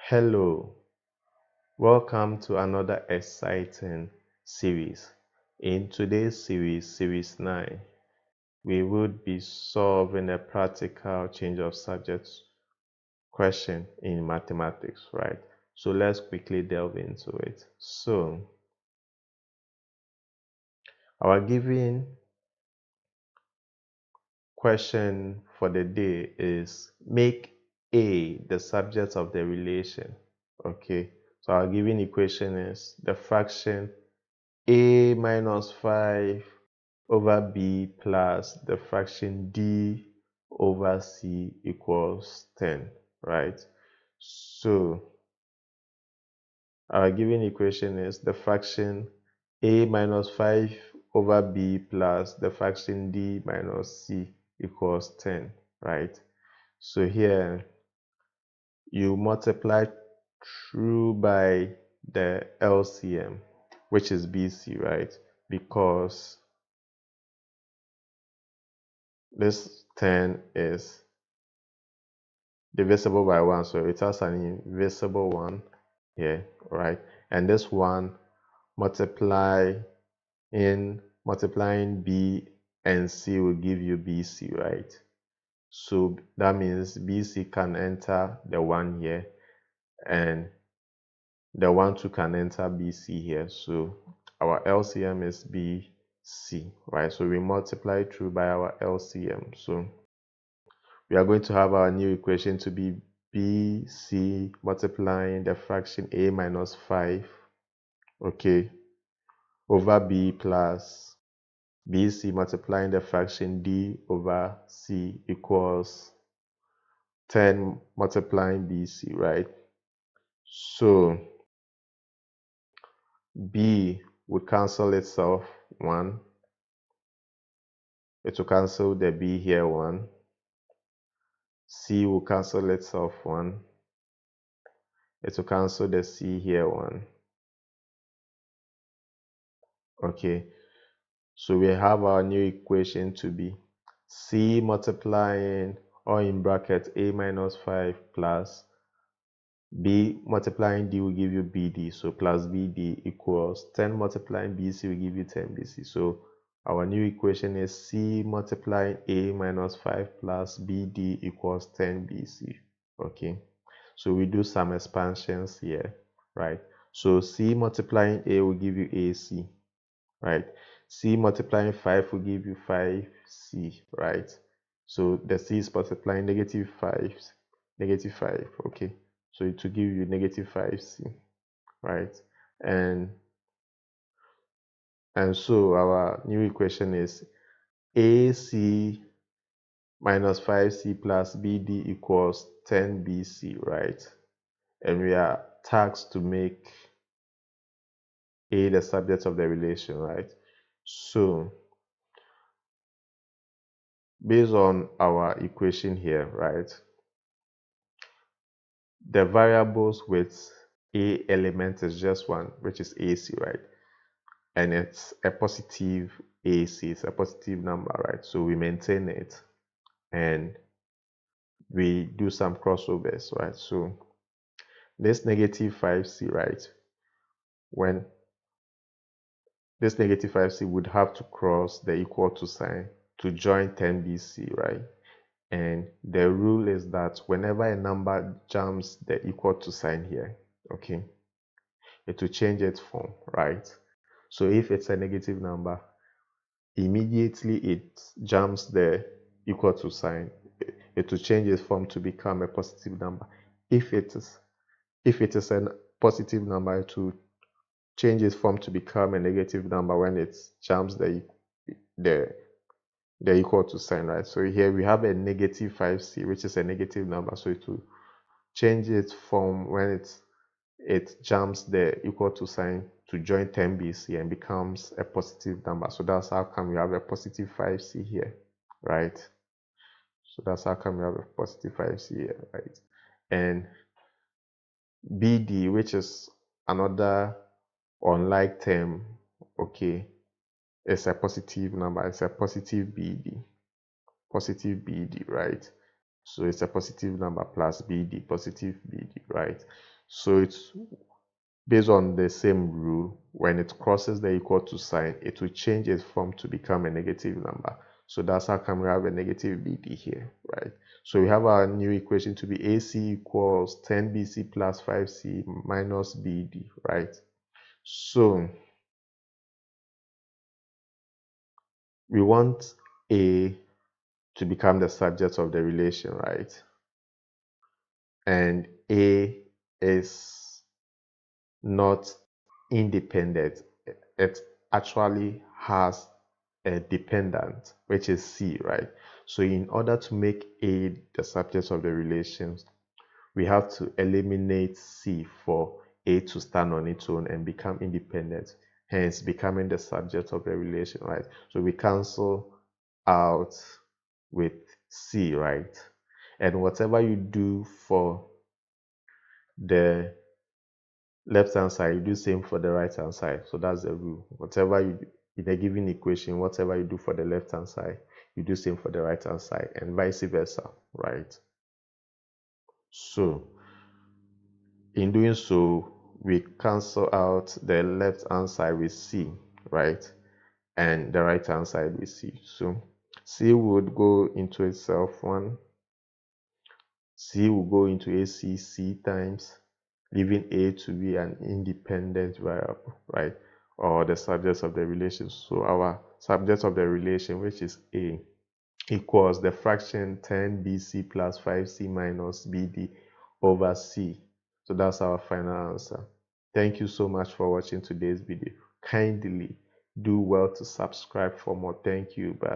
Hello, welcome to another exciting series. In today's series, Series 9, we would be solving a practical change of subjects question in mathematics, right? So let's quickly delve into it. So, our given question for the day is make A the subject of the relation. Okay, so our given equation is the fraction A minus 5 over B plus the fraction D over C equals 10, right? So our given equation is the fraction A minus 5 over B plus the fraction D minus C equals 10, right? So here you multiply through by the LCM, which is BC, right? Because this 10 is divisible by 1, so it has an invisible 1 here, right? And this one multiplying B and C will give you BC, right? So that means BC can enter the 1 here and the 1 2 can enter BC here. So our LCM is BC, right? So we multiply through by our LCM. So we are going to have our new equation to be BC multiplying the fraction A minus 5, okay, over B plus BC multiplying the fraction D over C equals 10 multiplying BC, right? So B would cancel itself 1. It will cancel the B here 1. C will cancel itself 1. It will cancel the C here 1. Okay, so we have our new equation to be C multiplying, or in bracket, A minus 5 plus B multiplying D will give you BD. So plus BD equals 10 multiplying BC will give you 10 BC. So our new equation is C multiplying A minus 5 plus BD equals 10 BC. Okay, so we do some expansions here, right? So C multiplying A will give you AC, right? C multiplying 5 will give you 5C, right? So the C is multiplying negative 5, negative 5, okay? So it will give you negative 5C, right? And so our new equation is AC minus 5C plus BD equals 10BC, right? And we are tasked to make A the subject of the relation, right? So based on our equation here, right, the variables with A element is just one, which is AC, right? And it's a positive AC, it's a positive number, right? So we maintain it and we do some crossovers, right? So this negative 5C, right? When this negative 5C would have to cross the equal to sign to join 10BC, right? And the rule is that whenever a number jumps the equal to sign here, okay, it will change its form, right? So if it's a negative number, immediately it jumps the equal to sign. It will change its form to become a positive number. If it is a positive number, it will change its form to become a negative number when it jumps the equal to sign, right? So here we have a negative 5C, which is a negative number. So it will change its form when it jumps the equal to sign to join 10BC and becomes a positive number. So that's how come we have a positive 5C here, right? So that's how come we have a positive 5C here, right? And BD, which is another unlike term, okay, it's a positive number. It's a positive BD, right? So it's a positive number plus BD, positive BD, right? So it's based on the same rule. When it crosses the equal to sign, it will change its form to become a negative number. So that's how come we have a negative BD here, right? So we have our new equation to be AC equals 10BC plus 5C minus BD, right? So we want A to become the subject of the relation, right? And A is not independent. It actually has a dependent, which is C, right? So in order to make A the subject of the relations, we have to eliminate C for A to stand on its own and become independent, hence becoming the subject of the relation, right? So we cancel out with C, right? And whatever you do for the left hand side, you do same for the right hand side. So that's the rule. Whatever you do in a given equation, whatever you do for the left hand side, you do same for the right hand side, and vice versa, right? So in doing so, we cancel out the left hand side with C, right? And the right hand side with C. So C would go into itself one, C will go into ACC times, leaving A to be an independent variable, right? Or the subject of the relation. So our subject of the relation, which is A, equals the fraction 10BC plus 5C minus BD over C. So that's our final answer. Thank you so much for watching today's video. Kindly do well to subscribe for more. Thank you. Bye.